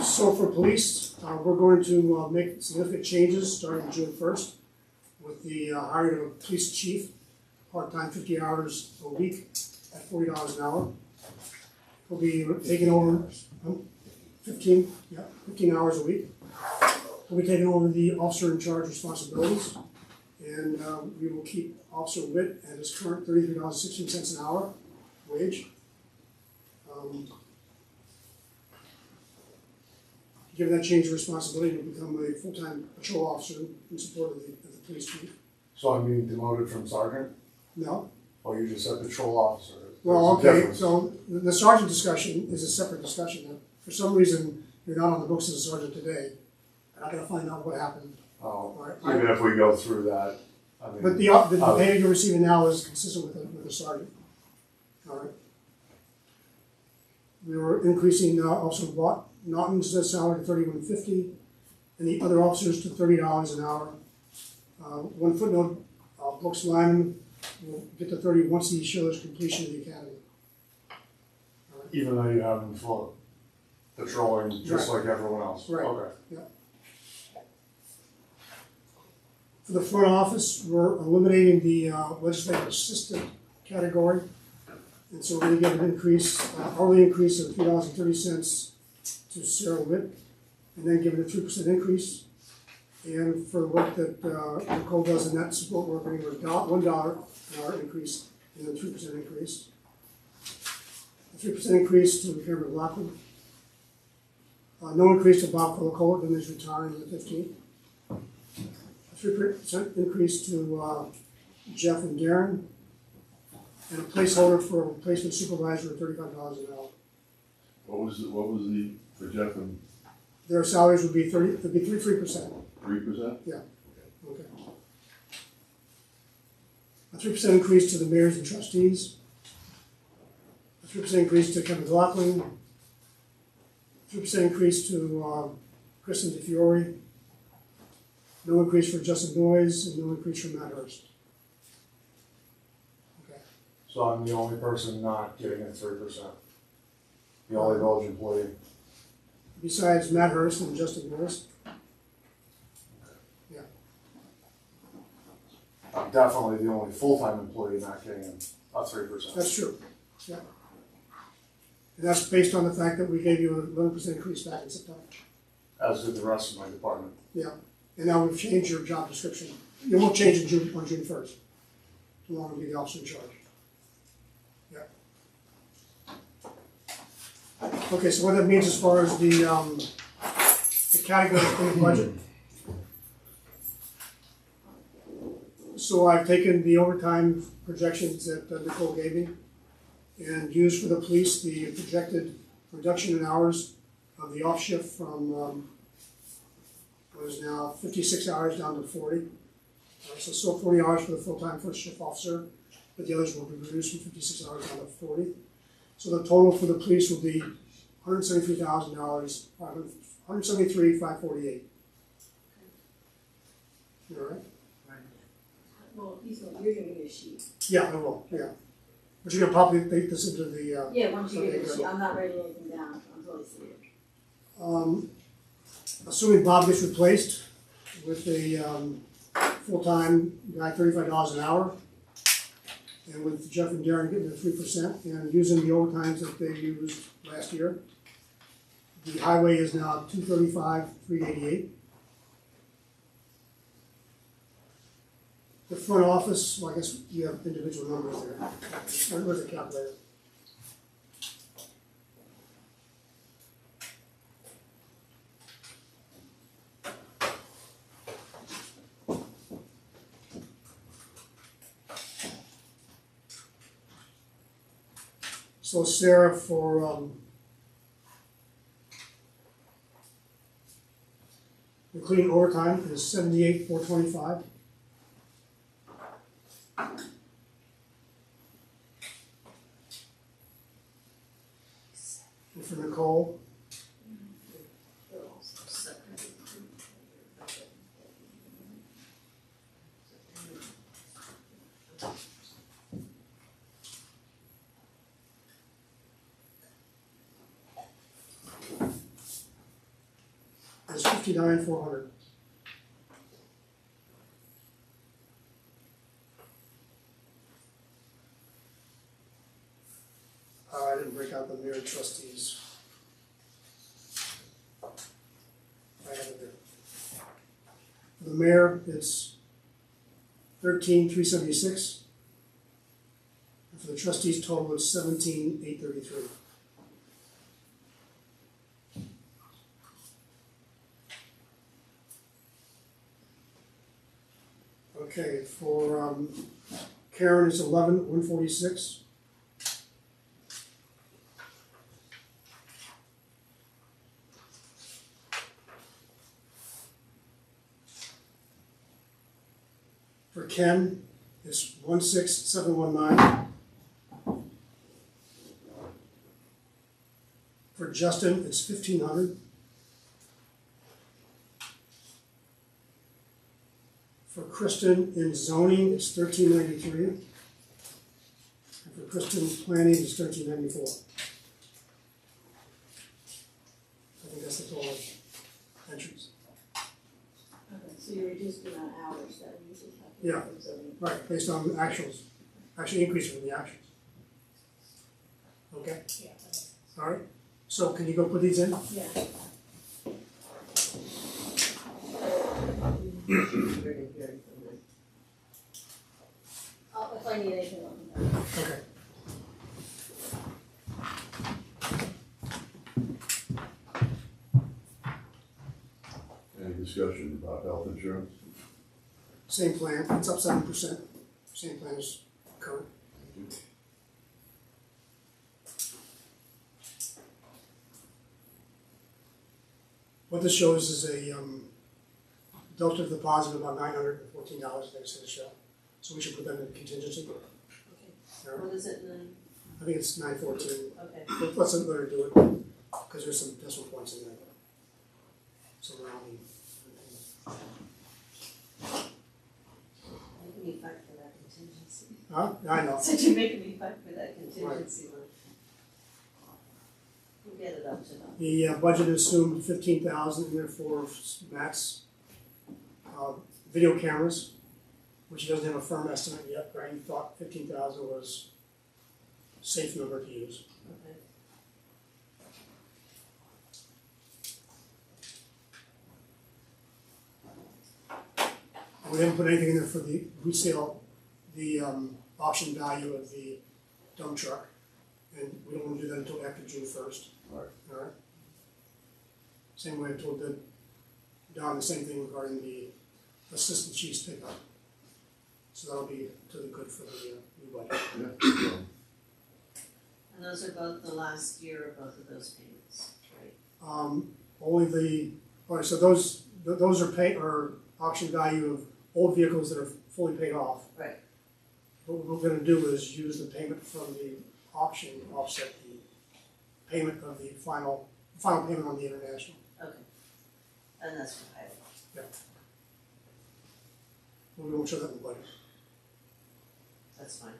So for police, we're going to make significant changes starting June 1st with the hiring of a police chief, part-time 50 hours a week at $40 an hour. We'll be taking over 15 hours a week. We'll be taking over the officer in charge responsibilities, and we will keep Officer Witt at his current $33.16 an hour wage. Given that change of responsibility, he'll become a full-time patrol officer in support of the police chief. So I'm being demoted from sergeant? No. Well, you just said patrol officer. Well, okay, so the sergeant discussion is a separate discussion. Now, for some reason, you're not on the books as a sergeant today. I gotta find out what happened. Oh, Right. even if we go through that, I mean. But the pay you're receiving now is consistent with the sergeant. All right. We were increasing Officer Naughton's salary to $31.50, and the other officers to $30 an hour. One footnote: Brooks Lyman will get to 30 once he shows completion of the academy. All right. Even though you have him full patrolling just like everyone else. Right. Okay. Yeah. For the front office, we're eliminating the legislative assistant category. And so we're going to get an increase, hourly increase of $3.30 to Sarah Witt, and then give it a 3% increase. And for the work that Nicole does in that support work, we're going to $1 an hour increase and then 3% increase. A 3% increase to Cameron McLaughlin. No increase to Bob Colacola, then he's retiring on the 15th. A 3% increase to Jeff and Darren. And a placeholder for a replacement supervisor at $35 an hour. What was the for Jeff and Their salaries would be 3%. 3%? Yeah. Okay. A 3% increase to the mayors and trustees. A 3% increase to Kevin McLaughlin. 3% increase to Kristen DeFiore. No increase for Justin Noyes, and no increase for Matt Hurst. So I'm the only person not getting a 3%. The only village employee. Besides Matt Hurst and Justin Noyes. Yeah. I'm definitely the only full-time employee not getting a 3%. That's true. Yeah. And that's based on the fact that we gave you an 11% increase back in September. As did the rest of my department. Yeah. And now we've changed your job description. You won't change it on June 1st. You want to be the officer in charge. Okay, so what that means as far as the category for the budget. So I've taken the overtime projections that Nicole gave me and used for the police the projected reduction in hours of the off shift from what is now 56 hours down to 40. So still 40 hours for the full-time first shift officer, but the others will be reduced from 56 hours down to 40. So the total for the police will be $173,000, $173,548. You all right? Well, you're gonna get a sheet. Yeah, I will. Yeah, but you're gonna probably take this into the. Yeah, once you get a sheet, I'm not writing anything down until I see it. Assuming Bob gets replaced with a full-time guy, $35 an hour, and with Jeff and Darren getting the 3% and using the overtimes that they used last year, the highway is now $235,388. The front office, well, I guess you have individual numbers there. Where's the calculator? So Sarah, for including overtime, is $78,425. And for Nicole, $59,400. I didn't break out the mayor and trustees. I have it there. For the mayor, it's $13,376. And for the trustees total, it's $17,833. Okay, for Karen, it's $11,146. For Ken, it's 16719. For Justin, it's 1,500. For Kristen in zoning, it's 1,393. And for Kristen in planning, it's 1,394. I think that's the total entries. Okay, so you reduced the amount of hours that we usually have. Yeah. Right, based on actuals, actually increase from the actions. Okay, Yeah. all right, so can you go put these in? Yeah. If I need anything, I'll come back. Okay. Any discussion about health insurance? Same plan, it's up 7%, same plan as current. What this shows is a delta to the positive about $914, I think it's gonna show. So we should put that in contingency. Okay, All right. what is it then? I think it's 914. Okay, Let's let her do it, because there's some decimal points in there. So rounding. making me fight for that contingency. Huh? I know. Said you're making me fight for that contingency one. We'll get it up to them. The budget assumed 15,000 in there for Matt's video cameras, which he doesn't have a firm estimate yet, right? He thought 15,000 was a safe number to use. Okay. We didn't put anything in there for the resale, the auction value of the dump truck, and we don't want to do that until after June 1st. Right. All right. Same way I told Don the same thing regarding the assistant chief's pickup. So that'll be to the good for the new budget. Yeah, so, And those are both the last year of both of those payments, right? Only all right, so those are are auction value of old vehicles that are fully paid off. Right. What we're gonna do is use the payment from the auction to offset the payment of the final payment on the international. Okay. And that's for highway. We won't show that in the budget. That's fine.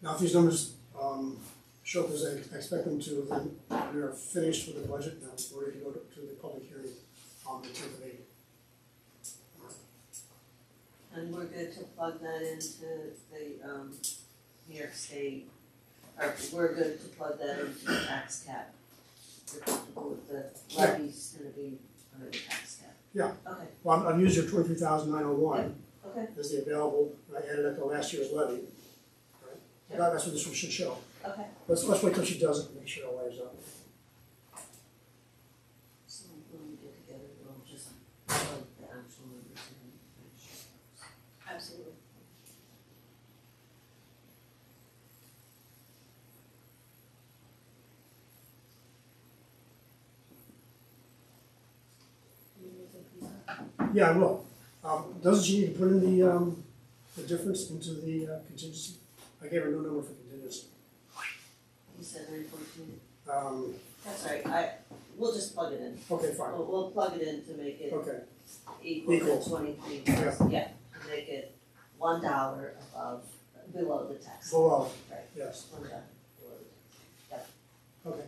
Now, if these numbers show up as I expect them to, then we are finished with the budget. Now we're ready to go to the public hearing on the 10th of April. And we're good to plug that into the New York State, or we're good to plug that into the tax cap. We're comfortable with the levy's gonna be under the tax cap. Yeah. Okay, Well, I've used your 23,901 okay, as the available, and I added that to last year's levy. Right? Yeah. That's what this one should show. okay. Let's wait till she does it and make sure it wires up. So when we get together, we'll just plug the actual numbers in and make sure. Absolutely. Yeah, I will. Doesn't she need to put in the difference into the contingency? I gave her no number for contingency. You said 914? Um, That's right, we'll just plug it in. okay, fine. We'll plug it in to make it Okay, equal Equal. to 23, Yeah. yeah, to make it $1 below the tax. below, Right, yes, $1 below the tax. okay.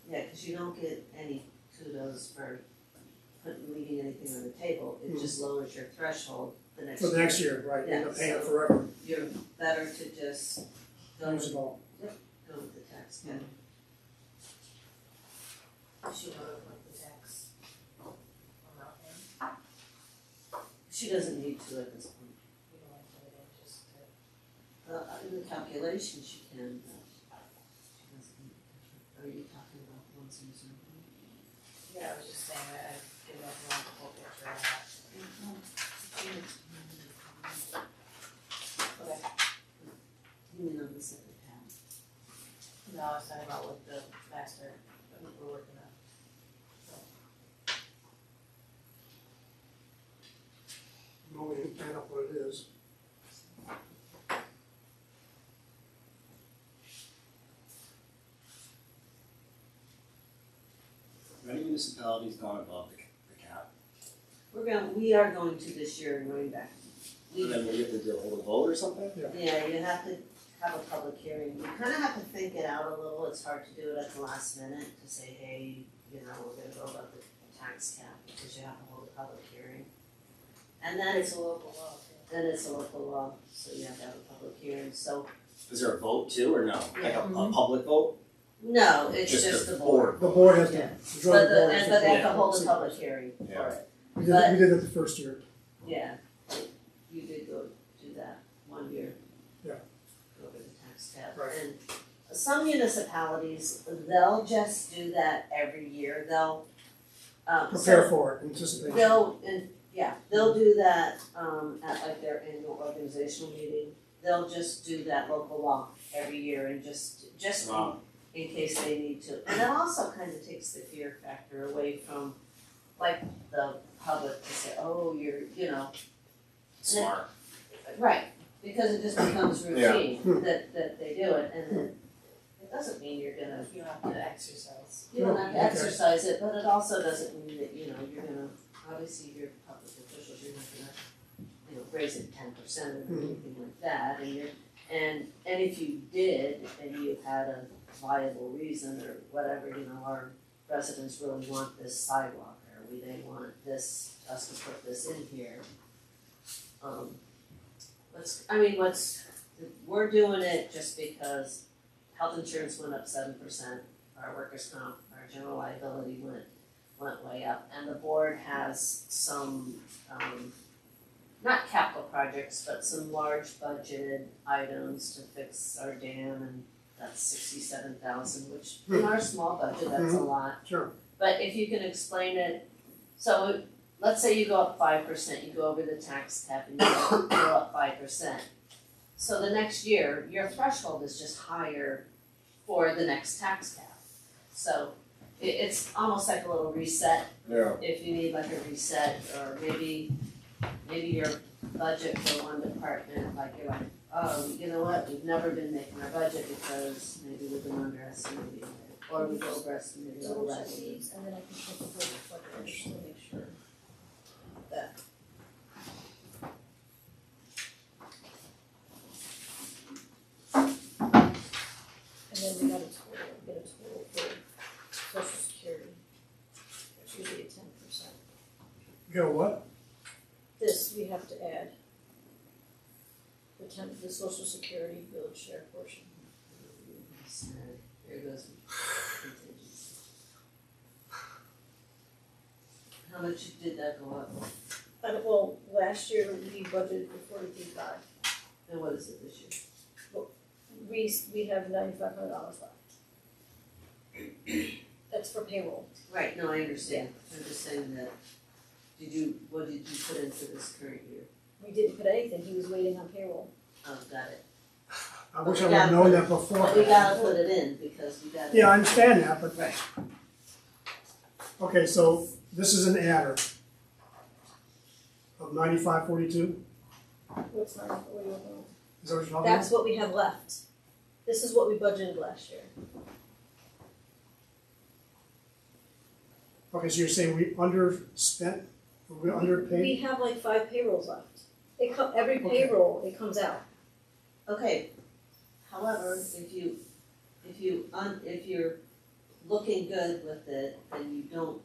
Yeah, cause you don't get any kudos for leaving anything on the table, it just lowers your threshold the next For year. the next year, right, you end up Yeah, paying it so- forever, You're better to just go use it all. with the tax cap. She wrote like the tax amount in, She doesn't need to at this point. you don't like put it in just to. In the calculation, she can, she doesn't need to. Are you talking about the ones in Zoom? Yeah, I was just saying, I didn't know if you wanted the whole picture or not. Okay. You mean on the second tab? No, I was talking about with the master that we were working on. No, we didn't add up what it is. Many municipalities gone above the cap, We are going to this year and going back. and then we have to hold a vote or something? Yeah, you have to have a public hearing, you kinda have to think it out a little, it's hard to do it at the last minute, to say, hey, you know, we're gonna go above the tax cap, because you have to hold a public hearing. And then It's a local law too. then it's a local law, so you have to have a public hearing, so, Is there a vote too, or no? Like a Mm-hmm. public vote? no, it's just the board. The board has to, Yeah. the But joint board has to. but they have to Yeah. hold a public hearing for Yeah. it, We did it the first year. yeah, you did go do that 1 year. Yeah. Go over the tax cap. Right. And some municipalities, they'll just do that every year, they'll, Prepare for it, anticipation. they'll do that, at like their annual organizational meeting. They'll just do that local law every year and just Wow. in case they need to. And that also kind of takes the fear factor away from like the public to say, oh, you're, you know, Smart. right, because it just becomes routine Yeah. that they do it, and then it doesn't mean you're gonna, You have to exercise. you don't have to Okay. exercise it, but it also doesn't mean that, you know, you're gonna, obviously you're public officials, you're not gonna, you know, raise it 10% or anything like that, and and if you did, and you had a viable reason or whatever, you know, our residents really want this sidewalk, or they want us to put this in here. We're doing it just because health insurance went up 7%, our workers' comp, our general liability went way up, and the board has some, not capital projects, but some large budgeted items to fix our dam, and that's 67,000, which in our small budget, that's a lot. Sure, But if you can explain it, so let's say you go up 5%, you go over the tax cap and you go up 5%. So the next year, your threshold is just higher for the next tax cap. So it's almost like a little reset, Yeah, if you need like a reset, or maybe your budget for one department, like you're like, oh, you know what, we've never been making our budget because maybe we've been underestimating it, or we've overestimated our Double check revenue. these, and then I can take a vote for it, just to make sure that. And then we got a total for social security. It's usually a 10%. you got what? This, we have to add. The social security village share portion. There goes contingency. How much did that go up, Well, last year we budgeted for 43.5. and what is it this year? We have $9,500 left. That's for payroll. Right, no, I understand, I'm just saying that, what did you put in for this current year? We didn't put anything, he was waiting on payroll. Oh, got it. I wish I would have known that before. But we gotta put it in, because we gotta. Yeah, I understand that, but, Right. okay, so this is an adder of 9542, What's not, what are you looking at? is that what you're talking about? That's what we have left. This is what we budgeted last year. Okay, so you're saying we underspent Are we We underpaid? have like 5 payrolls left. Every Okay. payroll, it comes out. Okay, however, if you're looking good with it, then you don't,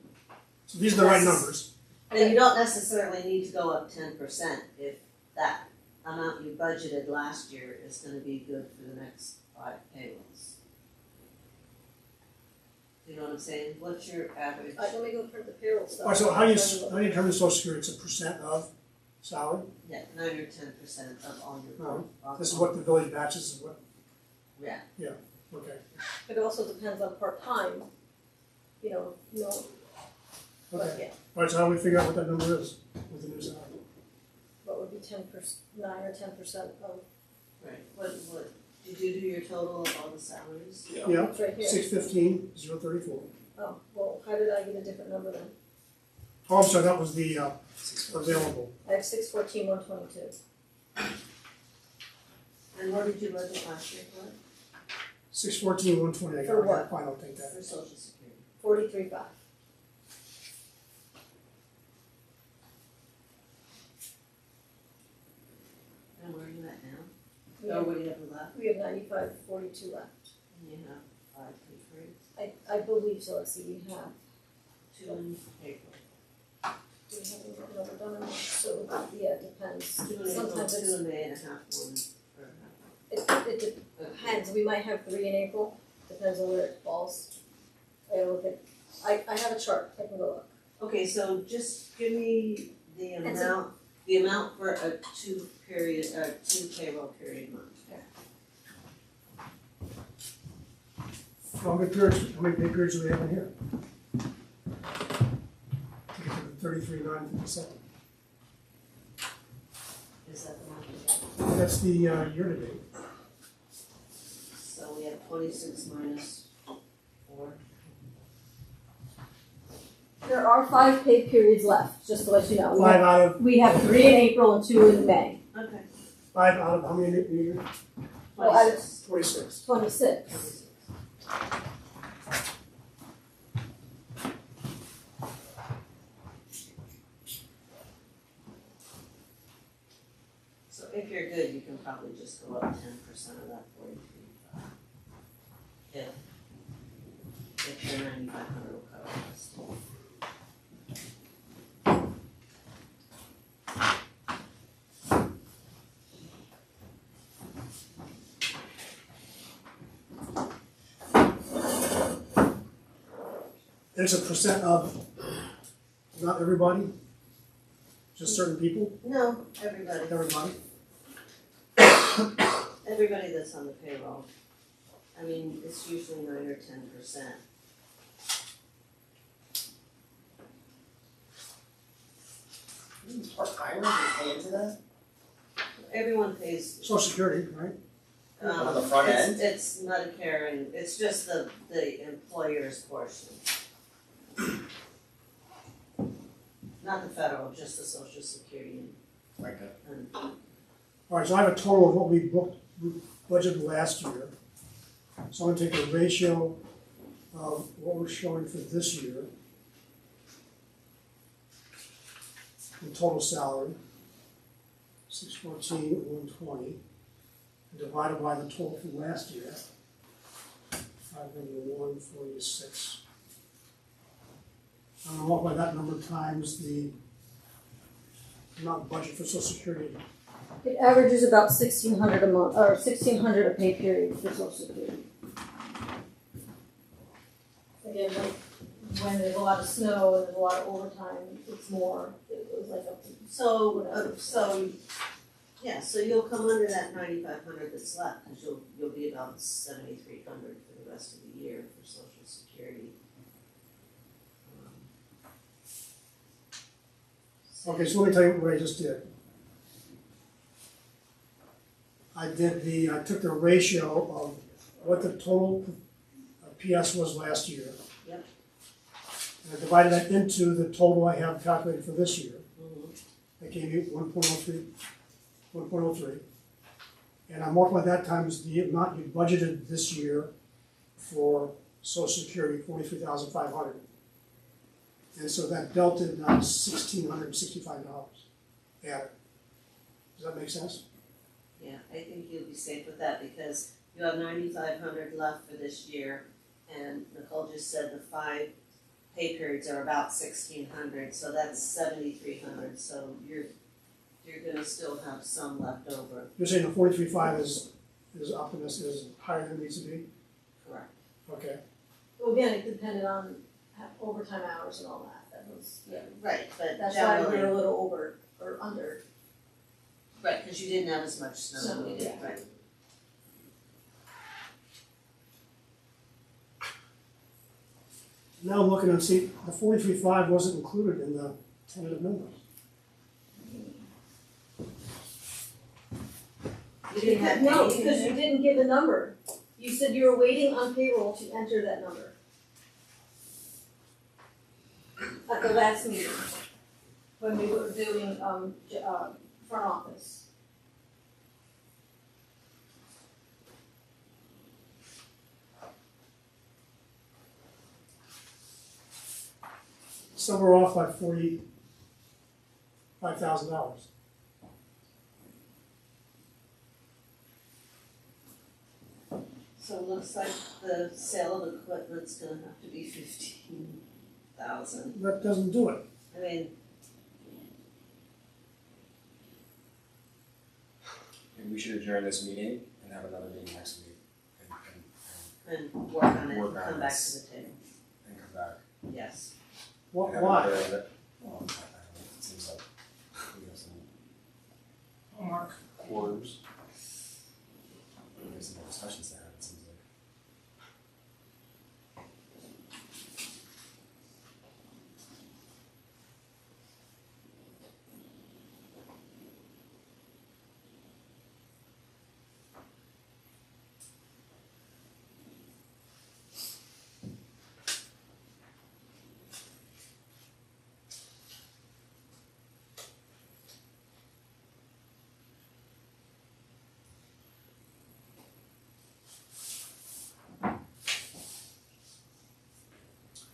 So these are the right numbers. then you don't necessarily need to go up 10% if that amount you budgeted last year is gonna be good for the next 5 payrolls. You know what I'm saying? What's your average? Let me go print the payroll stuff. All right, so how do you determine social security? It's a percent of salary? Yeah, 9 or 10% of all your. No. of This is all- what the village matches, is what, Yeah, okay. It also depends on part-time, no, but Okay. yeah, All right, so how do we figure out what that number is with the new salary? what would be 9 or 10% of, right. What, did you do your total of all the salaries? Yeah, it's right here. 615,034. Oh, well, how did I get a different number then? Oh, I'm sorry, that was the available. I have 614,122. And what did you budget last year for? 614,120, I For what? got final, take that. For social security. 43.5. And where are you at now? We Or have, what do you have left? we have 95.42 left. And you have 5 pay grades, I believe so, let's see, we have, 2 in April. do we have any number done or not? So, yeah, it depends. 2 in April, Sometimes 2 in May, and a half, 1 for it depends, we might have 3 in April, depends on where it falls. I have a chart, I can go look. Okay, so just give me the And so- amount for a 2 payroll period month. How many pay periods do we have in here? To get to the 33,957. Is that the month? That's the year-to-date. So we have 26 minus 4. There are 5 paid periods left, just to let you know. 5 out of, We have 3 in April and 2 in May. Okay. 5 out of how many in a year? Well, I- 26. 26. 26. So if you're good, you can probably just go up 10% of that 43.5. If your 9,500 will cover us. There's a percent of, not everybody, just certain people, No, everybody. everybody. Everybody that's on the payroll. I mean, it's usually 9 or 10%. Part-timers pay into that? Everyone pays, Social Security, right? On the front end? It's Medicare and it's just the employer's portion. Not the federal, just the social security Okay. and All right, so I have a total of what we budgeted last year. So I'm gonna take a ratio of what we're showing for this year. The total salary, 614,120, and divided by the total from last year, 591,46. I'm gonna multiply that number times the amount budget for Social Security. It averages about 1,600 a month, or 1,600 a pay period for Social Security. Again, like, when there's a lot of snow and there's a lot of overtime, it's more, it was like up to. so you'll come under that 9,500 that's left, cause you'll be about 7,300 for the rest of the year for social security. Okay, so let me tell you what I just did. I took the ratio of what the total PS was last year. Yep. And I divided that into the total I have calculated for this year. Mhm. That gave me 1.03. And I multiplied that times the amount you budgeted this year for Social Security, 43,500. And so that delta now is $1,665 added. Does that make sense? Yeah, I think you'll be safe with that because you have 9,500 left for this year. And Nicole just said the 5 pay periods are about 1,600, so that's 7,300, so you're gonna still have some left over. You're saying the 43.5 is optimistic, is higher than it needs to be? Correct. Okay. Well, again, it depended on overtime hours and all that, that was, Yeah, right, but that's why we were a generally, little over or under. right, because you didn't have as much snow Snow, as we did, yeah. right? Now I'm looking and see, the 43.5 wasn't included in the tentative numbers. You didn't have No, anything because in you there? didn't give a number. You said you were waiting on payroll to enter that number. At the last meeting, when we were doing, front office. So we're off by $45,000. So it looks like the sale of equipment's gonna have to be 15,000. That doesn't do it. I mean, Maybe we should adjourn this meeting and have another meeting next week and work on it, Work and on come back this. to the table, and come back. yes. Why? And have another- well, I don't know, it seems like we have some quarters. There's some more discussions to have, it seems like.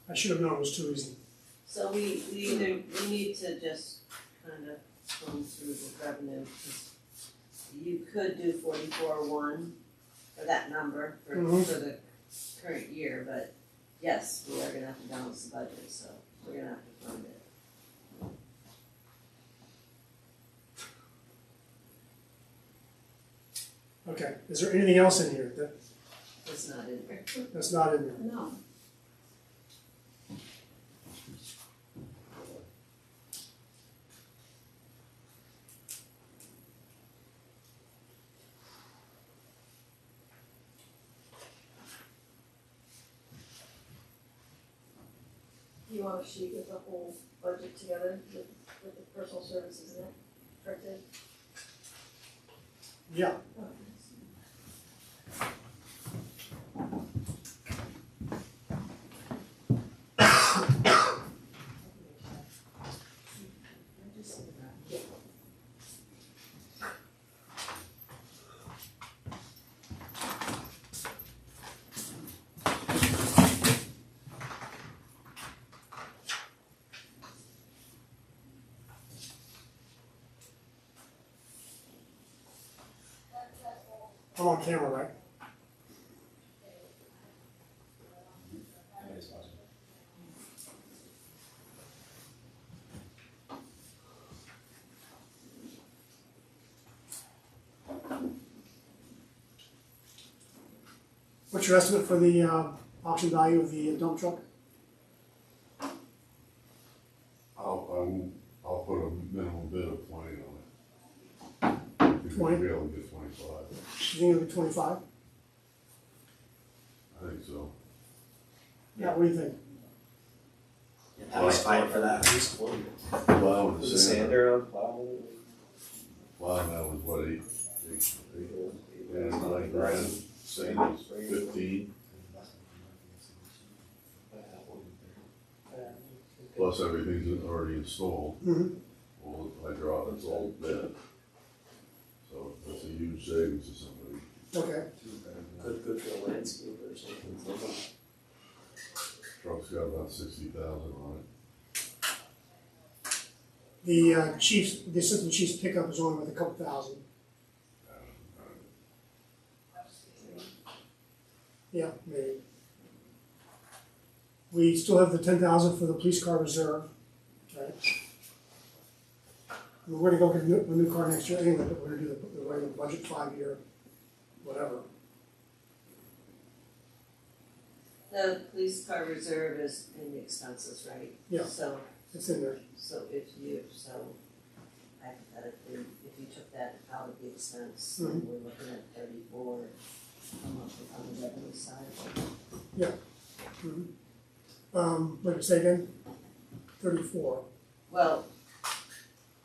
I should have known it was too easy. So we need to just kind of come through the revenue, 'cause you could do 44,1 for that number for Mhm. the current year, but yes, we are gonna have to balance the budget, so we're gonna have to fund it. Okay, is there anything else in here It's not in there. that's not in there? No. You want a sheet with the whole budget together with the personal services in it, printed? Yeah. I'm on camera, right? It is possible. What's your estimate for the auction value of the dump truck? I'll put a minimum bid of 20 on it. I think we'll 20? be able to get 25, You think it'll be 25? I think so. Yeah, what do you think? I was fine for that. Plow and Was the sander, sander on plow? plow that was what, eight, and 9 grand, sander's 15, plus everything's already installed. Mm-hmm. Well, hydraulics all dead. So that's a huge savings to somebody. Okay, Good for a landscaper or something. Truck's got about 60,000 on it. The the assistant chief's pickup is only worth a couple thousand. Yeah, maybe. We still have the 10,000 for the police car reserve, right? We're gonna go get a new car next year anyway, but we're gonna do the regular budget 5-year, whatever. The police car reserve is in the expenses, right? Yeah. So, It's in there. hypothetically, if you took that out of the expense, then we're looking at 34 on the revenue side. Wait, say again? 34. Well,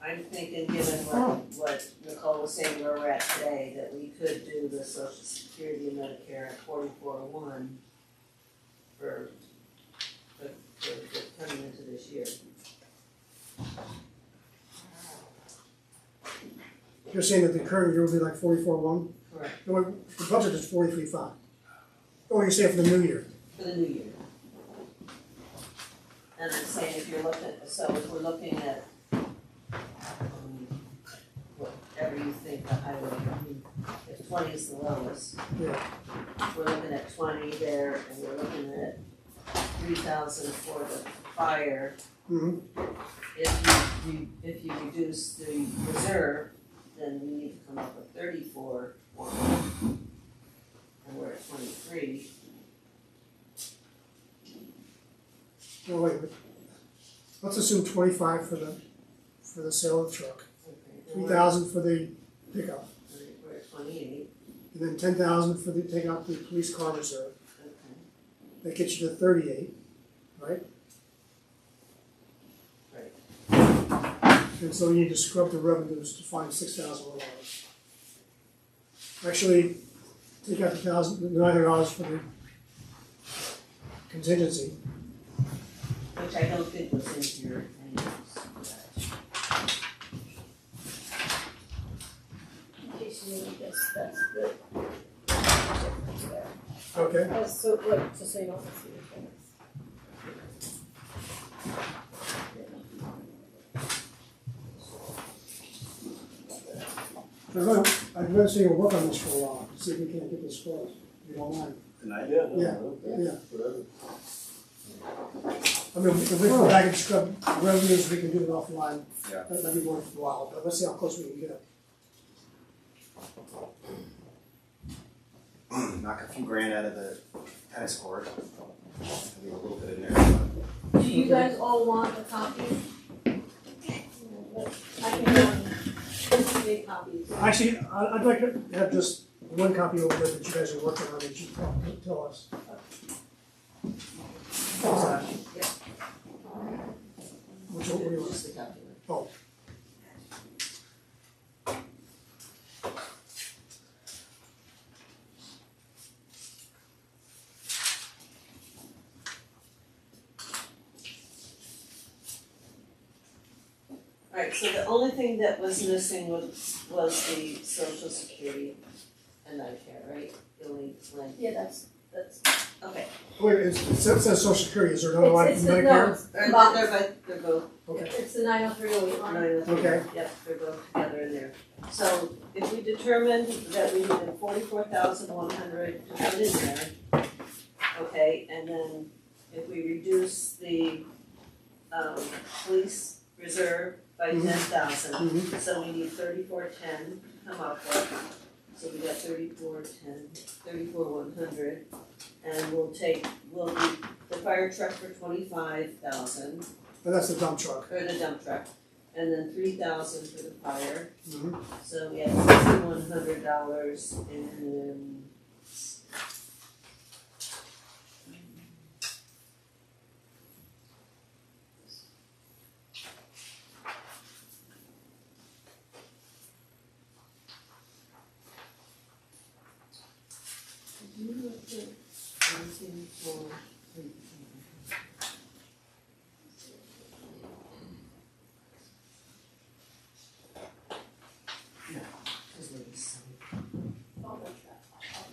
I'm thinking, given what Nicole was saying, where we're at today, that we could do the Social Security and Medicare at 44.1 for coming into this year. You're saying that the current year will be like 44.1? Correct. No, the budget is 43.5. Oh, you're saying for the new year? For the new year. And I'm saying if you're looking, so if we're looking at, whatever you think the highway, if 20 is the lowest, Yeah. we're looking at 20 there, and we're looking at 3,000 for the fire. Mm-hmm. If you reduce the reserve, then we need to come up with 34.1, and we're at 23. No, wait, but let's assume 25 for the sale of the truck, Okay. 3,000 for the pickup, We're at 28. and then 10,000 for the take out the police car reserve. Okay. That gets you to 38, right? Right. And so you need to scrub the revenues to find $6,000. Actually, take out the $900 for the contingency. Which I don't think was in here anyways. In case you need this, that's good. Okay. So, what, just so you don't see the things. I'd rather say we'll work on this for a while, see if we can't get this closed, if you don't mind. Tonight? Yeah, no, Yeah. okay, Yeah. whatever. I mean, if we go back and scrub revenues, we can do it offline. Yeah. That'd be worth a while, but let's see how close we can get. Knock a few grand out of the tennis court. Leave a little bit in there. Do you guys all want a copy? I can make copies. Actually, I'd like to have just one copy over there that you guys are working on, that you can tell us. What's that? Yeah. Which one do you want? Just the calculator. Oh. Alright, so the only thing that was missing was the Social Security and Medicare, right? The only line. Yeah, that's, Okay. Wait, it says Social Security, is there another line it's for the, no, Medicare? it's They're combined. both, Okay, It's the 90308 line. Okay. Yep, they're both together in there. So if we determined that we needed 44,100 to put in there, okay, and then if we reduce the police reserve by 10,000, Mhm. so we need 3410 to come up with. So we got 3410, 34,100, and we'll do the fire truck for 25,000, and that's the dump truck. or the dump truck, and then 3,000 for the fire. Mhm. So we have $6,100 in. Oh, that's that.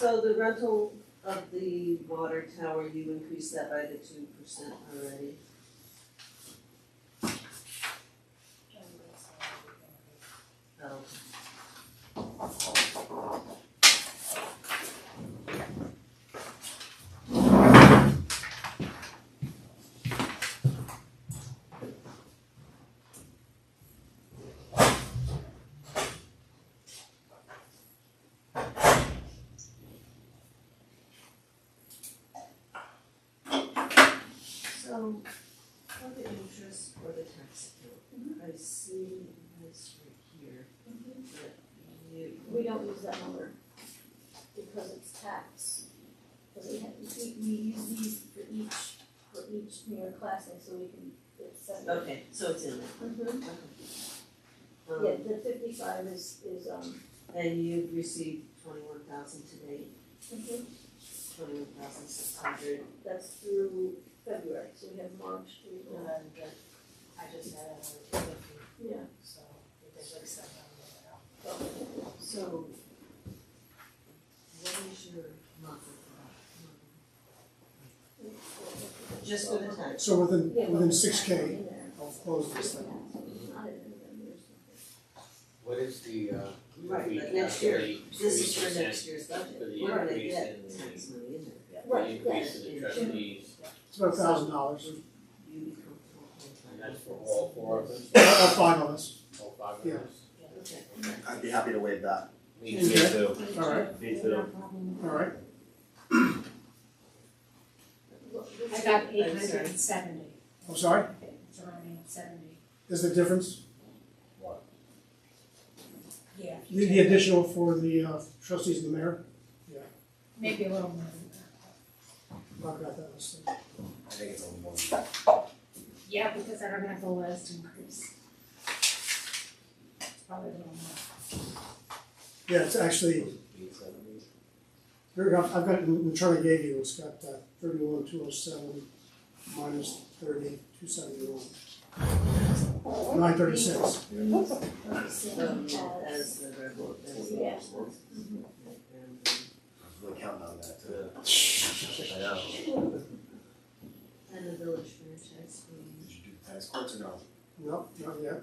So the rental of the water tower, you increased that by the 2% already? Oh. So, for the interest or the tax account, I see this right here, that you. We don't use that number because it's tax. Because we use these for each New York classing, so we can, it's separate. Okay, so it's in there. Mhm. Okay. Yeah, the 55 is, And you've received 21,000 to date, mhm. 21,600. That's through February, so we have March, April. I just had a fifty, Yeah. so there's like seven on there now. So, what is your monthly cost? Just for the tax? So within, Yeah, within but six it's not K, in there. I'll close this thing. It's not in there, What is the, Right, we but next year, calculate this is for 3% next year's budget, for the we're gonna increase get in the- tax money in there. the Right, increase in the yes. trustees, It's about $1,000. You be comfortable with and that? that's for all four of us, All five of us. all five of Yeah. us? Okay. I'd be happy to waive that. Me Okay. too. All right, Me too. all right. I got I'm 870. I'm sorry, It's around 870. is the difference, Yeah. the additional for the trustees and the mayor? Maybe a little more than that. I've got that listed. I think it's only one. That. Yeah, because I don't have the last increase. It's probably a little more. Yeah, it's actually, here, I've got it in the chart I gave you, it's got 31,207 minus 30,271. 936. So, as the rebel, as the. Yeah. I was really counting on that too. I know. And the village franchise fee. Did you do the tennis courts or no? No, not yet.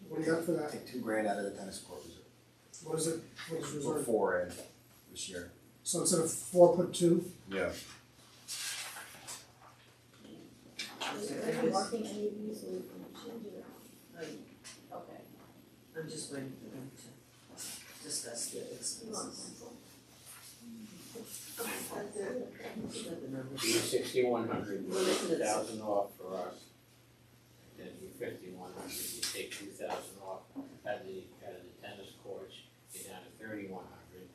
What do you got for that? Take $2,000 out of the tennis court reserve. What is it? What is We're reserved? 4 in this year. So instead of 4, put 2? Yeah. Are you marking any of these, so we can change it around? Okay. I'm just waiting for them to discuss the You want expenses. pencil? But they're, you got the numbers. 6,100, Well, listen, it's- 2,000 off for us. Then you 5,100, you take 2,000 off out of the tennis courts, you're down to 3,100.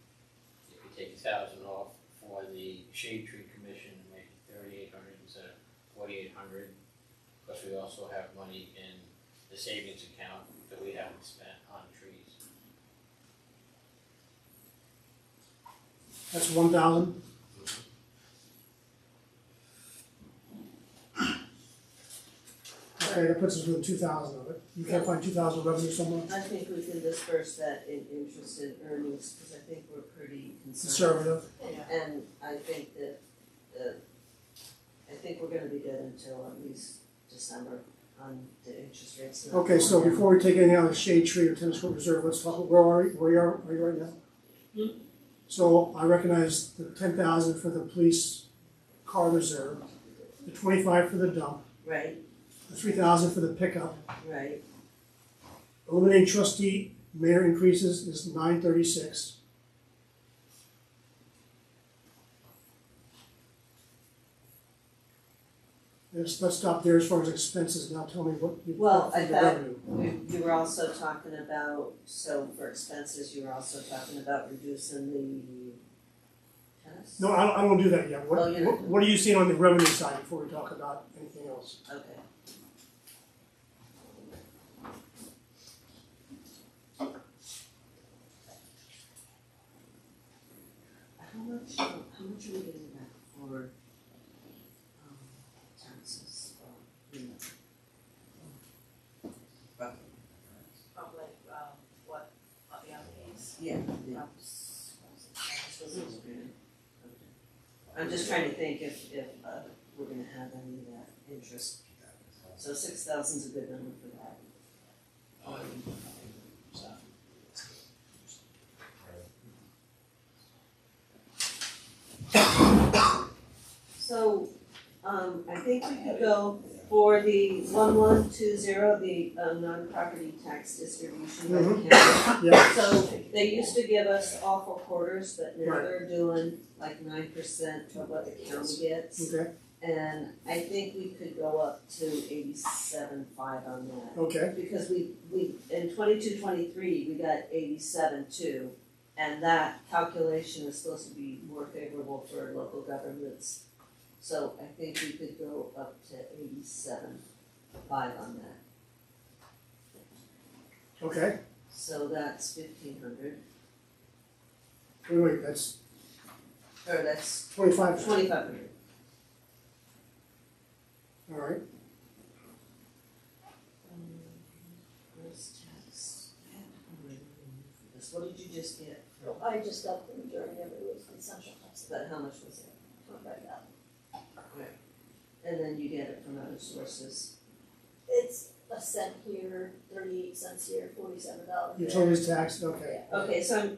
If you take 1,000 off for the shade tree commission, make it 3,800 instead of 4,800. Plus we also have money in the savings account that we haven't spent on trees. That's 1,000? Okay, that puts us within 2,000 of it. You can't find 2,000 revenue somewhere? I think we can disperse that in interest and earnings, because I think we're pretty Conservative? And I think that, I think we're gonna be good until at least December on the interest rates. not Okay, so going down. before we take anything out of the shade tree or tennis court reserve, let's talk, where are you right now? So I recognize the 10,000 for the police car reserve, the 25 for the dump, Right, the 3,000 for the pickup. right, Eliminating trustee mayor increases is 936. Let's stop there as far as expenses. Now tell me what you Well, got for I the thought revenue. you were also talking about, so for expenses, you were also talking about reducing the tennis? No, I don't do that yet. Oh, you're not. What are you seeing on the revenue side before we talk about anything else? Okay. How much are we getting back for, taxes, Probably, what, the other days? yeah, Um, this was over. I'm just trying to think if we're gonna have any of that interest. So 6,000's a good number for that. So, I think we could go for the 1120, the non-property tax distribution by the county. Yeah, So they used to give us all 4 quarters, but now Right. they're doing like 9% of what the county gets. okay, And I think we could go up to 87.5 on that. okay, Because we in 22-23 we got 87.2, and that calculation is supposed to be more favorable for local governments. So I think we could go up to 87.5 on that. okay. So that's 1,500, Wait, that's or that's 25, 2,500. all right. Gross tax. I have to remember for this. What did you just get? I just got the majority of it was essential tax, But how much was it? 25,000. And then you get it from other sources. It's a cent here, 38 cents here, $47 there. Utilities tax, okay, Okay, so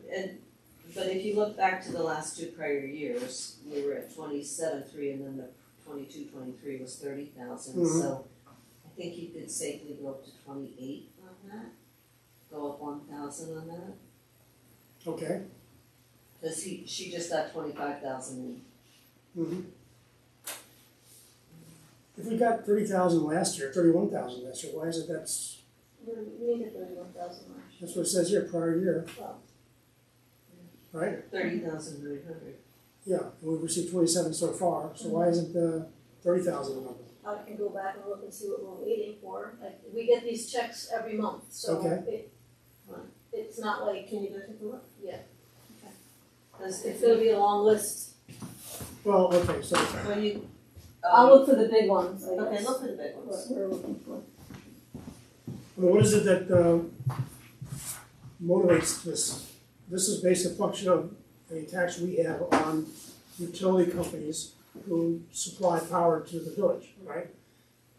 but if you look back to the last 2 prior years, we were at 27.3, and then the 22-23 was 30,000. Mhm. So I think you could safely go up to 28 on that. Go up 1,000 on that, okay. because she just got 25,000 in. Mhm. If we got 30,000 last year, 31,000 last year, why is it that's We made it 31,000 last year. what it says here, prior year, Well, right? 30,900. Yeah, and we've received 27 so far, so why isn't the 30,000 a number? I can go back and look and see what we're waiting for. Like, we get these checks every month, so Okay. it's not like, Can you go take a look? yeah, Because it's gonna be a long list. Well, okay, so, when you. I'll look for the big ones, I Okay, guess. look for the big ones. What we're looking for. well, what is it that motivates this? This is based a function of a tax we have on utility companies who supply power to the village, right?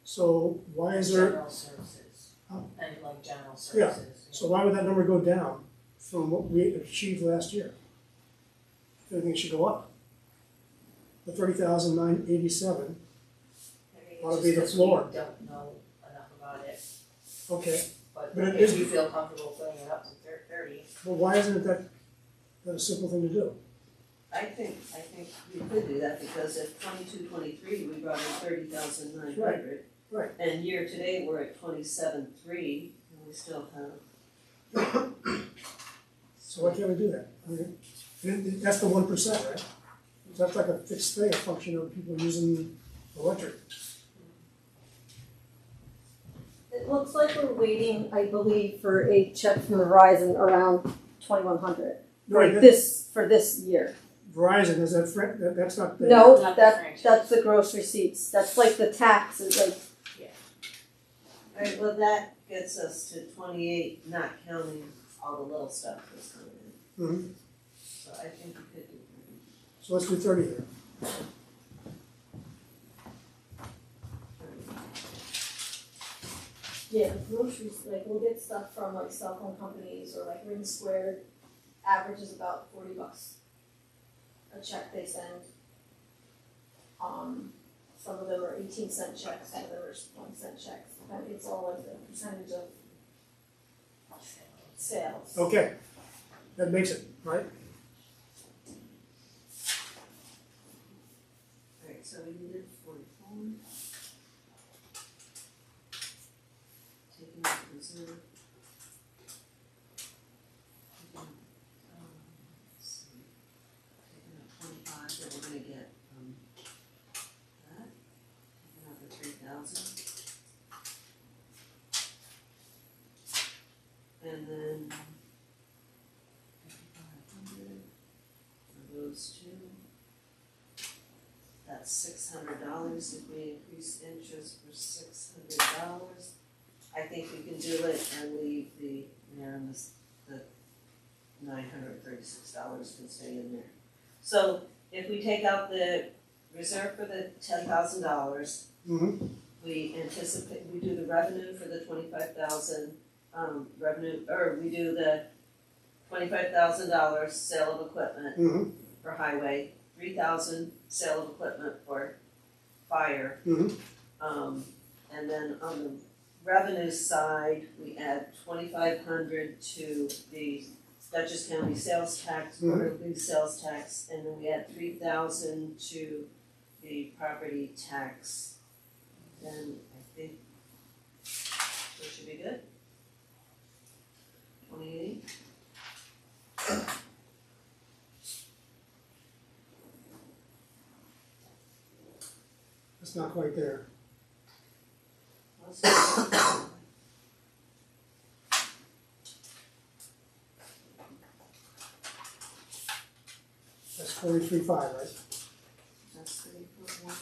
So why is there, General services, Huh? and like general Yeah. services. so why would that number go down from what we achieved last year? If anything should go up. The 30,987, Maybe ought to it's be the just 'cause floor. we don't know enough about it, okay, but But it if is- you feel comfortable putting it up to 30, well, why isn't it that a simple thing to do? I think we could do that, because if 22-23 we brought in 30,900. Right. And year to date, we're at 27.3, and we still have, So why can't we do that? I mean, that's the 1%, right? That's like a fixed thing, a function of people using electric. It looks like we're waiting, I believe, for a check from Verizon around 2,100 Right, for this year. Verizon, is that, that's not the. No, Not the that, franchise. that's the gross receipts. That's like the taxes, like, alright, well, that gets us to 28, not counting all the little stuff that's coming in. Mhm. So I think we could do So let's do 30 there. 30. yeah, the groceries, like, we'll get stuff from like cell phone companies or like Ring Squared. Average is about $40 a check they send. Some of them are 18-cent checks, some of them are 1-cent checks. And it's all like the percentage of sales. Okay, that makes it, right? Alright, so we needed 44. Taking out reserve. Let's see. Taking out 25 that we're gonna get from that. Taking out the 3,000. And then 5,500 for those two. That's $600 if we increase interest for $600. I think we can do it and leave the $936 can stay in there. So if we take out the reserve for the $10,000, Mm-hmm, we anticipate, we do the revenue for the 25,000, revenue, or we do the $25,000 sale of equipment mm-hmm, for highway, 3,000 sale of equipment for fire. mm-hmm. And then on the revenue side, we add 2,500 to the Dutchess County sales tax, quarterly sales tax, and then we add 3,000 to the property tax. And I think that should be good. 28. That's not quite there. That's 43.5, right? That's 34.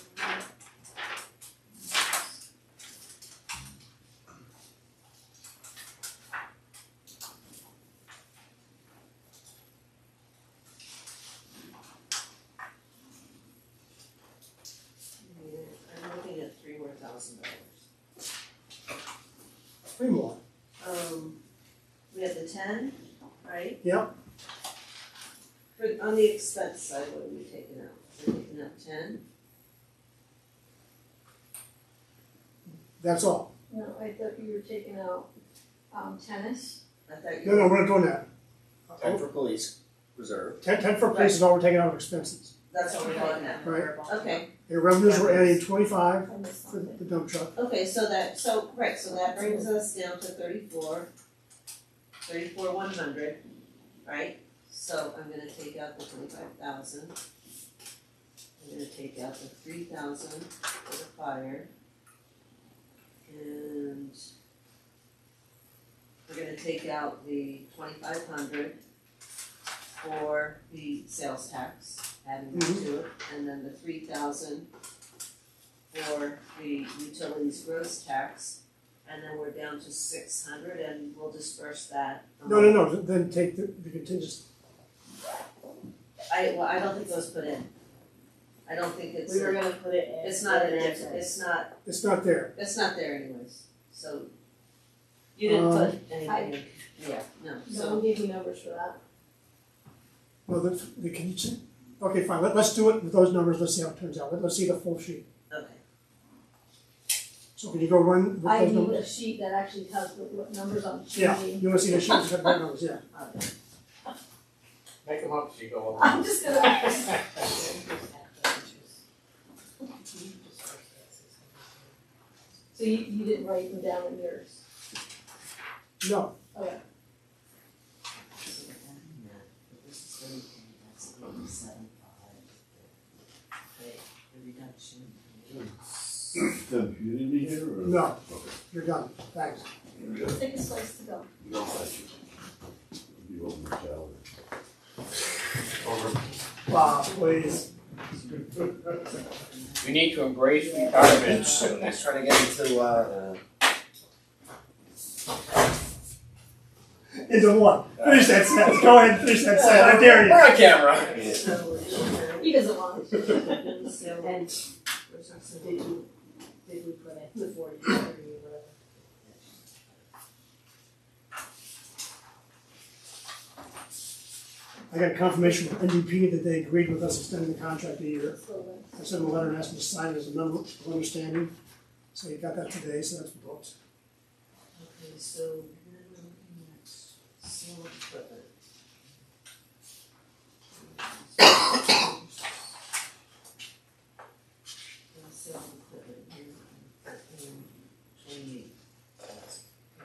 I'm looking at $3,000. Three more. We had the 10, right? Yep, On the expense side, what are we taking out? We're taking out 10? that's all. No, I thought you were taking out, tennis. I thought No, you. no, we're not doing that. 10 for police reserve. 10 for police is all we're taking out of expenses. That's what we're going at. Right. Okay, Your revenues, we're adding 25 I missed for something. the dump truck. okay, so that brings us down to 34,100, right? So I'm gonna take out the 25,000. I'm gonna take out the 3,000 for the fire. And we're gonna take out the 2,500 for the sales tax, adding that to it, and then the 3,000 for the utilities gross tax, and then we're down to 600, and we'll disperse that. No, then take the contingency. I don't think those put in. I don't think it's, We were gonna put it in. it's not an the answer, it's not It's not there. anyways, so. You didn't put anything in, yeah, no, No so, one gave me numbers for that. Well, the contingency, okay, fine, let's do it with those numbers, let's see how it turns out. Let's see the full sheet. okay. So can you go run with I those need a numbers? sheet that actually has the numbers on the sheet. Yeah, you wanna see the sheet, it's got the right numbers, yeah. Okay. Make them up as you go along. I'm just gonna, so you didn't write them down in yours? No, Okay. So we're adding that, but this is gonna be, that's 87.5. Okay, the reduction. Tim, you need me here or? no, Okay. you're done, thanks. You're good. Take a slice to go. No, thank you. You open the salad. Bob, please. We need to embrace retirement soon. Let's try to get into, Into what? Finish that sentence, go ahead, finish that sentence, I dare you. we're on camera. So, He doesn't want it. so, And did we put in the 40 or whatever? I got confirmation from NDP that they agreed with us extending the contract a year. I sent them a letter and asked them to sign it as a memorandum of understanding. So you got that today, so that's booked. okay, so then we're looking at sale of equipment. Sale of equipment, here, 28,000.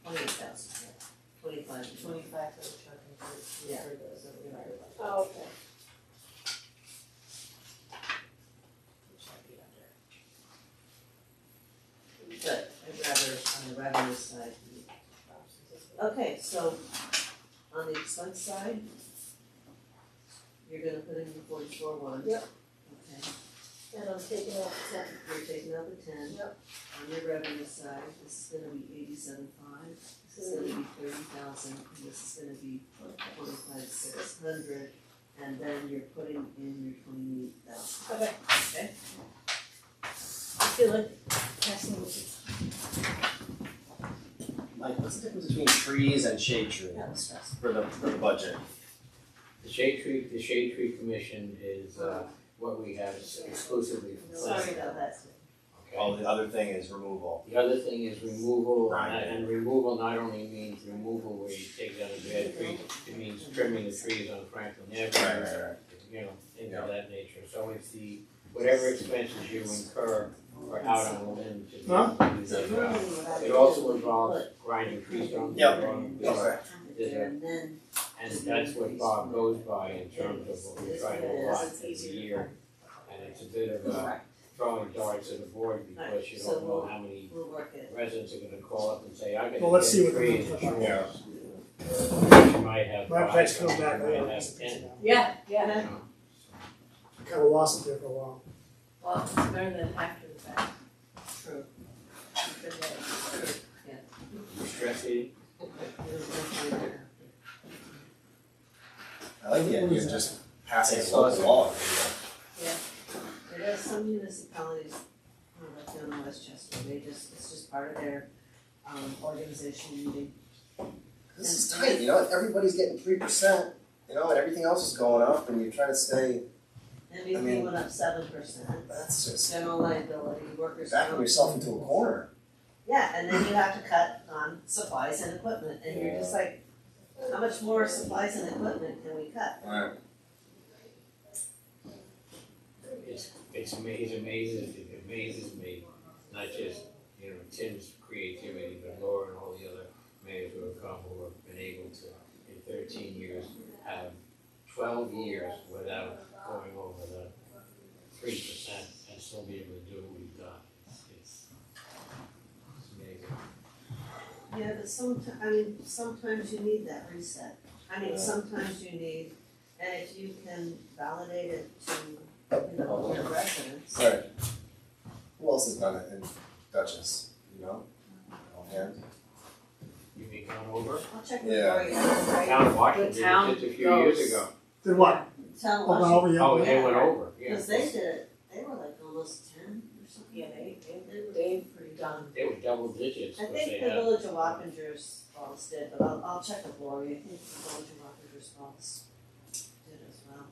28,000, yeah, 25. 25 for the truck and for Yeah. for the, so we're gonna. Oh, okay. Which might be under. But I'd rather on the revenue side. Okay, so on the expense side, you're gonna put in the 44,100. Yep. Okay, And I'm taking out the 10. you're taking out the 10. Yep. On your revenue side, this is gonna be 87.5, this is gonna be 30,000, and this is gonna be 25,600. and then you're putting in your 28,000. Okay. Okay. I feel like passing this. Mike, what's the difference between trees and shade tree for the budget? The shade tree commission is, what we have exclusively for Sorry planning. about that. Oh, the other thing is removal. The other thing is removal, Right. and removal not only means removal where you take down the bad trees, it means trimming the trees on Franklin Avenue. You know, things of that nature, so it's whatever expenses you incur are out on the limb to be able to do So that normally job. what I It would also do is involves put grinding tree stumps. Yep. Okay. And then And that's what Bob goes by in terms of what we try to allot every year. And it's a bit of a throwing darts at the board because you don't know how many we'll work it. residents are gonna call up and say, I got Well, let's see a what the tree in the numbers look trees. like. You might have My five, price comes you back, might I have 10. Yeah, yeah. you know. kind of lost it there for a while. Well, it's better than after the fact. True. You stress eating? I like the What idea is of that? just passing It's a local awesome. law. It is some municipalities, like down in Westchester, it's just part of their, organizational meeting. This is tight, you know, everybody's getting 3%, you know, and everything else is going up and you're trying to stay, MVP went up 7%, that's just general liability, workers' backing comp. yourself into a corner. Yeah, and then you have to cut on supplies and equipment, and you're just like, how much more supplies and equipment can we cut? Right. It amazes me, not just, you know, Tim's creativity, but Laura and all the other mayors who have come who have been able to, in 13 years, have 12 years without going over the 3% and still be able to do what we've done. It's amazing. Yeah, but sometimes you need that reset. Sometimes you need, and if you can validate it to, your residents. Right. Who else has done it in Dutchess, you know? Offhand? You mean count over? I'll check with Yeah. Lori, right? Town of Washington The town did it just a few goes- years ago. Did what? Tell Oh, them, over, yeah. Oh, they went over, yeah. because they did it, they were like almost 10 or something. Yeah, they've done. They were double digits, I but think they the had. Village of Wappingers Falls did, but I'll check with Lori, I think the Village of Wappingers Falls did as well.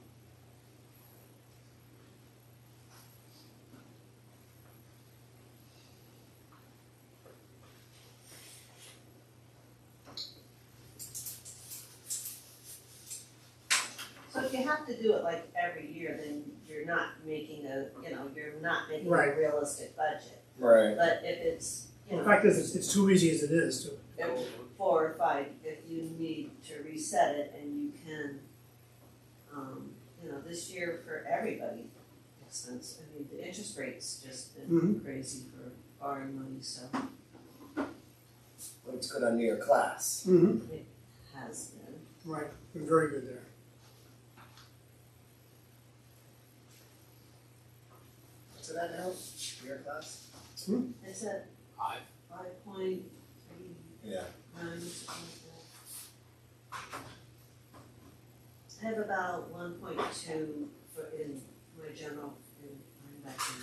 So if you have to do it like every year, then you're not making you're not making a Right. realistic budget. Right. But if it's, Well, the fact is, it's too easy as it is to. if 4 or 5, if you need to reset it and you can, this year for everybody, expense, the interest rate's just been crazy for borrowing money, so Well, it's good on your class. Mm-hmm. it has been. Right, been very good there. What's that now? Your class? It's at Five. 5.39, Yeah. something like that. I have about 1.2 in my general, I'm back in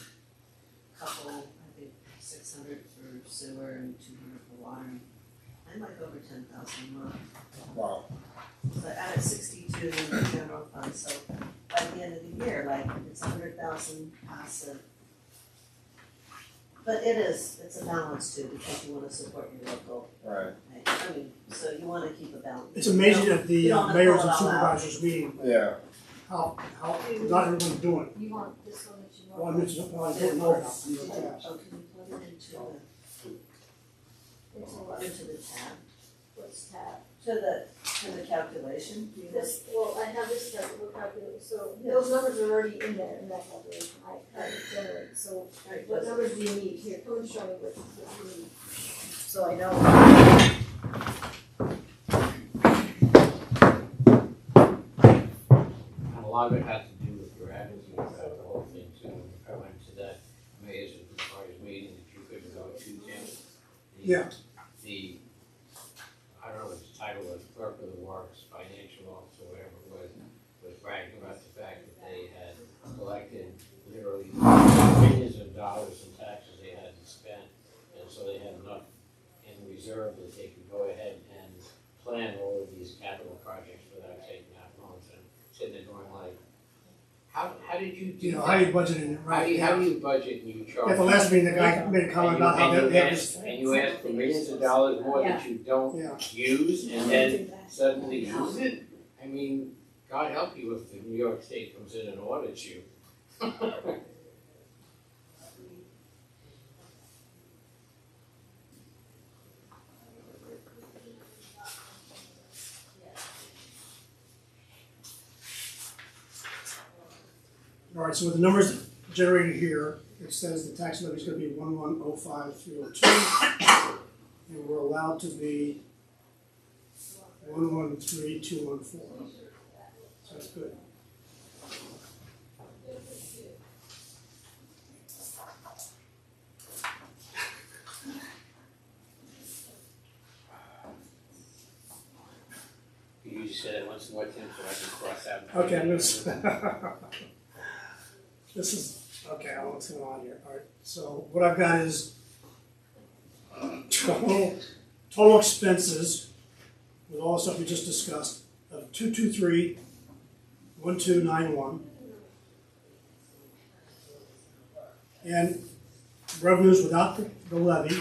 couple, I think 600 for sewer and 200 for water. I'm like over 10,000 a month. Wow. So I added 62 in the general fund, so by the end of the year, like, it's 100,000 passive. But it's a balance too, because you wanna support your local, Right. so you wanna keep a balance. It's amazing at the You don't wanna mayors pull and it all out. supervisors meeting, Yeah. how not everyone's doing it. You want this one that you Well, I want? mentioned, well, I don't know about Oh, these tabs. can you plug it Into what? into the tab, What's tab? to the calculation? Do you This, well, I have this stuff that we're calculating, so those numbers are already in there in that calculation, I had it generated, so Right, what numbers do you need? Here, come and show me what you need. So I know. And a lot of it has to do with your attitude about the whole thing too. I went to that mayor's and supervisors meeting that you couldn't go to, Tim. Yeah. I don't know what the title was, clerk of the works, financial officer, whatever it was, but bragging about the fact that they had collected literally millions of dollars in taxes they hadn't spent, and so they had enough in reserve that they could go ahead and plan all of these capital projects without taking out loans, and sitting there going like, how did you do You know, that? how you budgeting it, right? How do you budget and you charge? At the last meeting, the guy made a comment about how And you they have ask- this, And you ask for millions of dollars more that you don't yeah. use and then suddenly use it? I mean, God help you if the New York State comes in and audits you. All right, so with the numbers generated here, it says the tax levy is gonna be 1105,302, and we're allowed to be 113214. So that's good. You just say that once more, Tim, so I can cross out. Okay, I'm gonna, this is, okay, I don't know what's going on here. All right, so what I've got is total expenses with all the stuff we just discussed of 223,1291. And revenues without the levy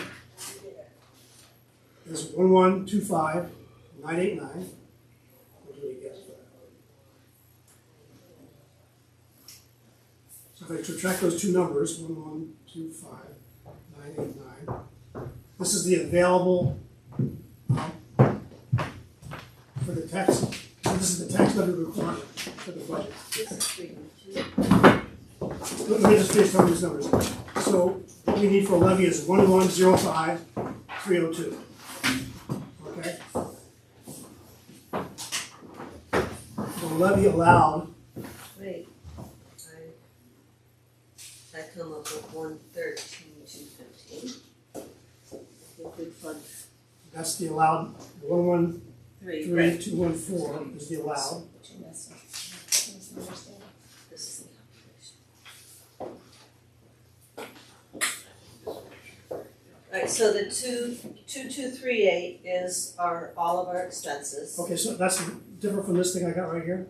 is 1125,989. What do we get for that? So if I subtract those two numbers, 1125,989, this is the available for the tax. So this is the tax levy requirement for the budget. Let me just finish some of these numbers. So what we need for a levy is 1105,302. Okay? The levy allowed, Wait, I come up with 113,215. If we plug that's the allowed, 113214 3, is the allowed. this is the calculation. Alright, so the 2238 is all of our expenses. Okay, so that's different from this thing I got right here?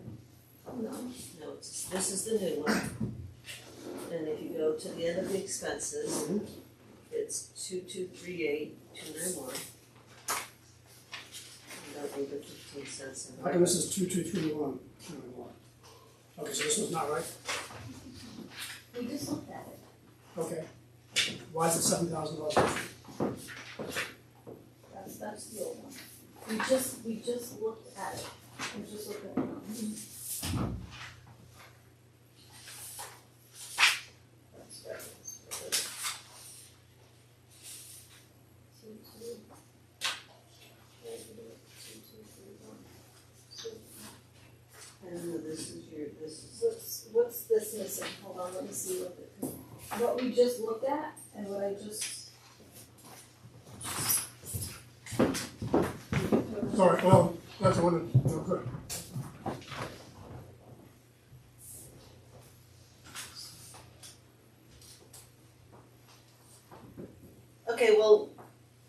No, this is the new one. And if you go to the end of the expenses, it's 2238,291. And that'll be the 15 cents in How come this is 2231? Okay, so this one's not right? We just looked at it. Okay. Why is it $7,000? That's the old one. We just looked at it. We just looked at it. That's right. And this is What's this missing? Hold on, let me see what we just looked at and what I just. Sorry, well, that's the one that, no, good. okay, well,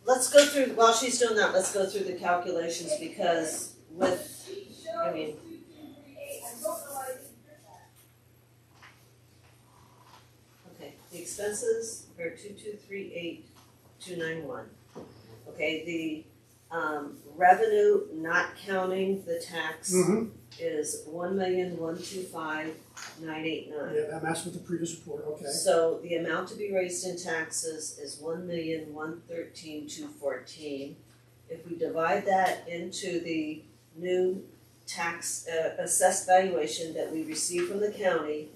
let's go through, while she's doing that, let's go through the calculations because okay, the expenses are 2238,291. Okay, the revenue not counting the tax is 1,125,989. Yeah, that matched with the previous report, okay. So the amount to be raised in taxes is 1,113,214. If we divide that into the new tax assessed valuation that we received from the county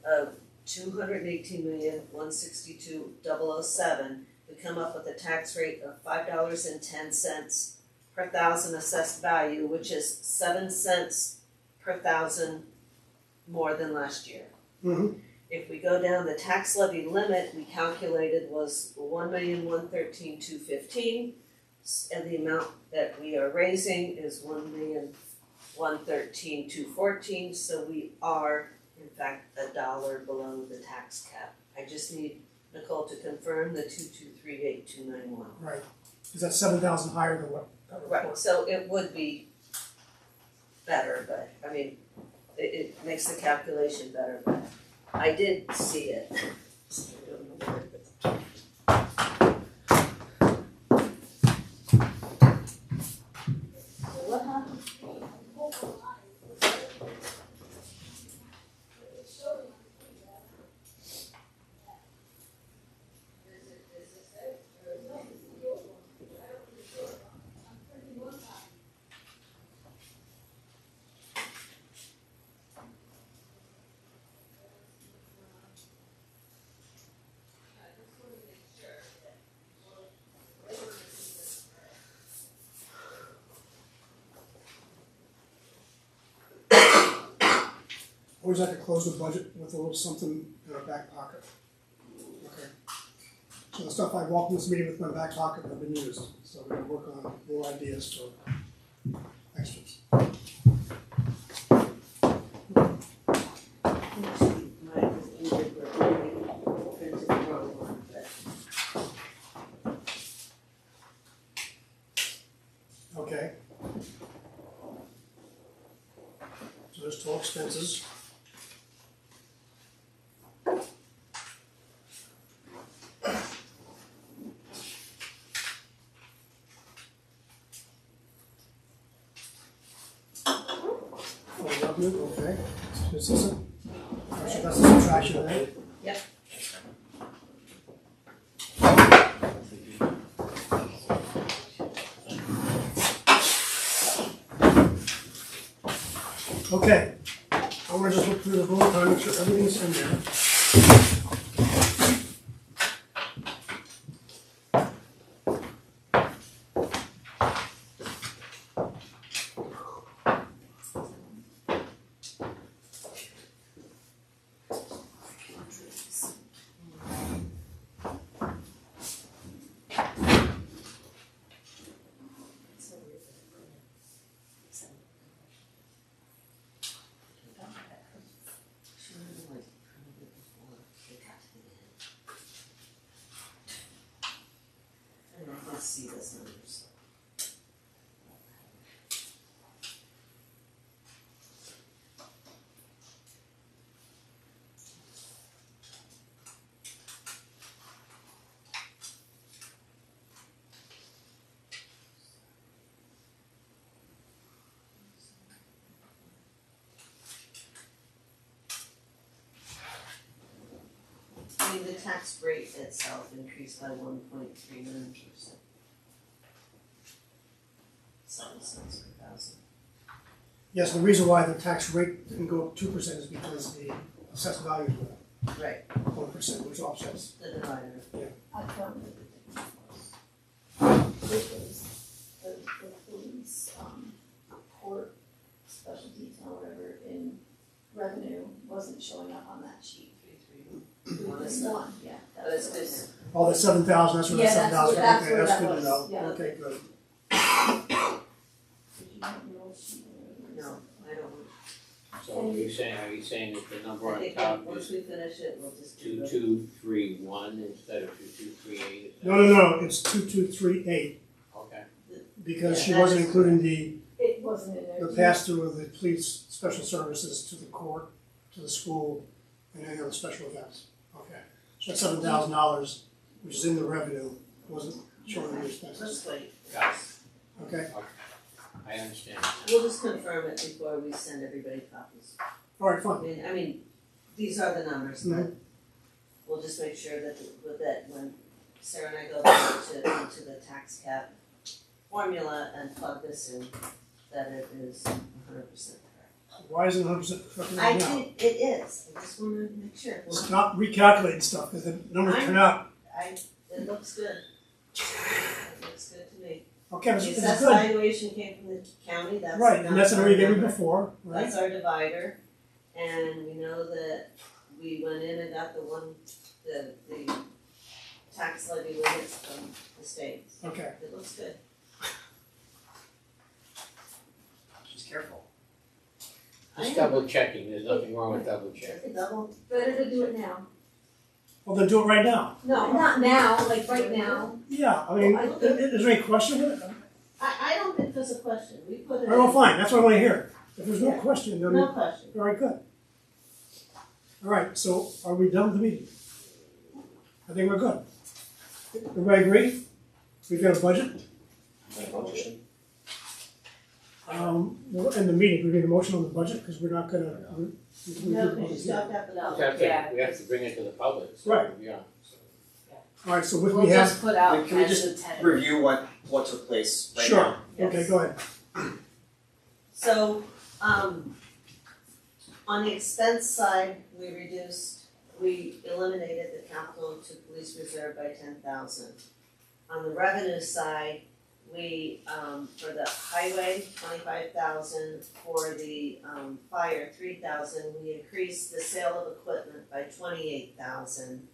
of 218,162,007, we come up with a tax rate of $5.10 per thousand assessed value, which is 7 cents per thousand more than last year. If we go down, the tax levy limit we calculated was 1,113,215, and the amount that we are raising is 1,000,000 113,214, so we are in fact $1 below the tax cap. I just need Nicole to confirm the 2238291. Right, is that 7,000 higher than what that report? Right, so it would be better, but I mean, it makes the calculation better, but I did see it. So I don't know where it is. So what happened? Always like to close the budget with a little something in our back pocket. Okay. So the stuff I walked in this meeting with in my back pocket have been used, so we're gonna work on more ideas for extras. Actually, mine was easier, but we printed the wrong one, but Okay. So there's total expenses. Revenue, okay. This isn't, so that's a subtraction, right? Yep. Okay, I wanna just look through the bullet point, make sure everything's in there. She would have like printed it before they got to the end. And I can see this numbers. I mean, the tax rate itself increased by 1.39%. 7 cents per thousand. Yes, the reason why the tax rate didn't go up 2% is because the assessed value went up Right, 1%, which offsets. the divider. I found it. It was the police, court, special detail, whatever, in revenue wasn't showing up on that sheet. 331. One, yeah. But it's good. Oh, the 7,000, that's where the Yeah, 7,000, that's okay, where that's that good to know. was, yeah. Okay, good. Did you have your old sheet? No, I don't. So are you saying that the number I on think top once is we finish it, we'll just do the. 2231 instead of 2238? No, it's 2238, Okay, because Yeah, she wasn't that's- including the It wasn't in there. pass-through of the police special services to the court, to the school, and any other special events. Okay, so that's $7,000, which is in the revenue, wasn't showing in the expenses. Let's wait. got it. Okay, I understand. We'll just confirm it before we send everybody copies. all right, fine. I mean, these are the numbers, but Mhm. we'll just make sure that, that when Sarah and I go back into the tax cap formula and plug this in, that it is 100% correct. Why isn't it 100% correct I right now? think it is, I just wanna make sure. Stop recalculating stuff, because the numbers turn out, It looks good. It looks good to me. okay, The it's assessed good. valuation came from the county, that's. Right, and that's the our number you gave me number. before, right? That's our divider, and we know that we went in and got the tax levy limits from the states. Okay, It looks good. She's careful. Just double checking, there's nothing wrong with double checking. Double, Better to do it now. Well, then do it right now. No, not now, like right now. Yeah, I mean, is there any question with it? I don't think there's a question, we put it in. Oh, fine, that's what I wanna hear. If there's no question, then, No all question. right, good. All right, so are we done with the meeting? I think we're good. Everybody agree? We've got a budget? We'll end the meeting, we need a motion on the budget, because we're not gonna. No, because you still have to have the No. public. We have to bring it to the public, so, Right. yeah, so. All right, so what We'll we have, just put out Can we as just a tentative. review what took place right sure, now? okay, Yes. go ahead. So, on the expense side, we eliminated the capital to police reserve by 10,000. On the revenue side, we, for the highway, 25,000, for the, fire, 3,000, we increased the sale of equipment by 28,000.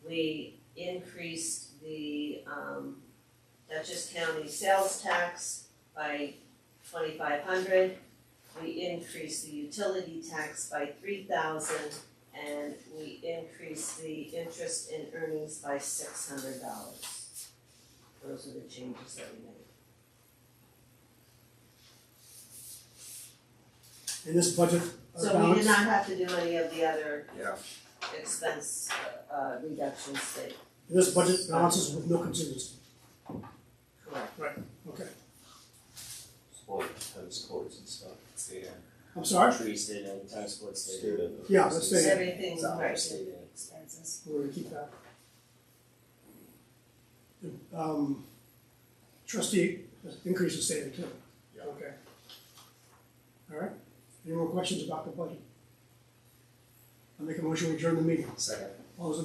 We increased the, Dutchess County sales tax by 2,500. We increased the utility tax by 3,000, and we increased the interest in earnings by $600. Those are the changes that we made. In this budget So we balance, did not have to do any of the other Yeah. expense, reductions that, in this budget balances with no contingency, correct. okay. Tennis courts and stuff, stayed in. I'm sorry? Tree stayed in, tennis courts stayed in. Yeah, let's stay in. Everything, right. Stayed in. Expenses. We're gonna keep that. Trustee increase is staying too. Yeah. Okay. All right, any more questions about the budget? I'll make a motion to adjourn the meeting. Second. All those in favor?